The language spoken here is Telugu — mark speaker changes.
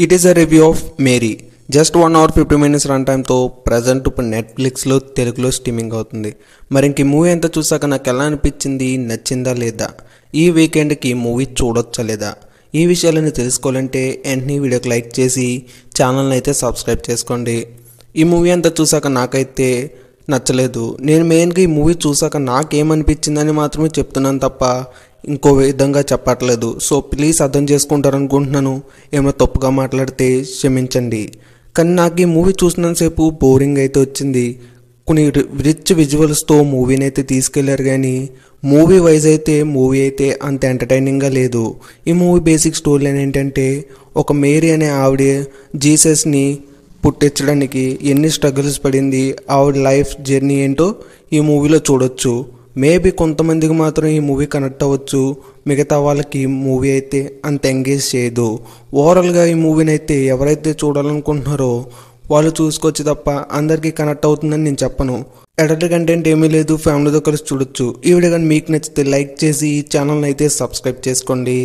Speaker 1: It is a review of Mary. Just 1 hour 50 minutes run టైంతో ప్రజెంట్ ఇప్పుడు నెట్ఫ్లిక్స్లో తెలుగులో స్ట్రీమింగ్ అవుతుంది. మరి ఇంక ఈ మూవీ అంతా చూసాక నాకు ఎలా అనిపించింది, నచ్చిందా లేదా, ఈ వీకెండ్కి మూవీ చూడొచ్చా లేదా, ఈ విషయాలను తెలుసుకోవాలంటే వెంటనే వీడియోకి లైక్ చేసి ఛానల్ని అయితే సబ్స్క్రైబ్ చేసుకోండి. ఈ మూవీ అంతా చూసాక నాకైతే నచ్చలేదు. నేను మెయిన్గా ఈ మూవీ చూసాక నాకేమనిపించిందని మాత్రమే చెప్తున్నాను తప్ప ఇంకో విధంగా చెప్పట్లేదు. సో ప్లీజ్ అర్థం చేసుకుంటారనుకుంటున్నాను. ఏమైనా తప్పుగా మాట్లాడితే క్షమించండి. కానీ నాకు ఈ మూవీ చూసినంతసేపు బోరింగ్ అయితే వచ్చింది. కొన్ని రిచ్ విజువల్స్తో మూవీని అయితే తీసుకెళ్లారు, కానీ మూవీ వైజ్ అయితే మూవీ అయితే అంత ఎంటర్టైనింగ్గా లేదు. ఈ మూవీ బేసిక్ స్టోరీ ఏంటంటే, ఒక మేరీ అనే ఆవిడ జీసస్ని పుట్టించడానికి ఎన్ని స్ట్రగుల్స్ పడింది, ఆవిడ లైఫ్ జర్నీ ఏంటో ఈ మూవీలో చూడొచ్చు. మేబీ కొంతమందికి మాత్రం ఈ మూవీ కనెక్ట్ అవ్వచ్చు, మిగతా వాళ్ళకి మూవీ అయితే అంత ఎంగేజ్ చేయదు. ఓవరాల్గా ఈ మూవీని అయితే ఎవరైతే చూడాలనుకుంటున్నారో వాళ్ళు చూసుకోవచ్చు తప్ప అందరికీ కనెక్ట్ అవుతుందని నేను చెప్పను. ఎడల్ట్ కంటెంట్ ఏమీ లేదు, ఫ్యామిలీతో కలిసి చూడొచ్చు. ఈ వీడియో కానీ మీకు నచ్చితే లైక్ చేసి ఛానల్ని అయితే సబ్స్క్రైబ్ చేసుకోండి.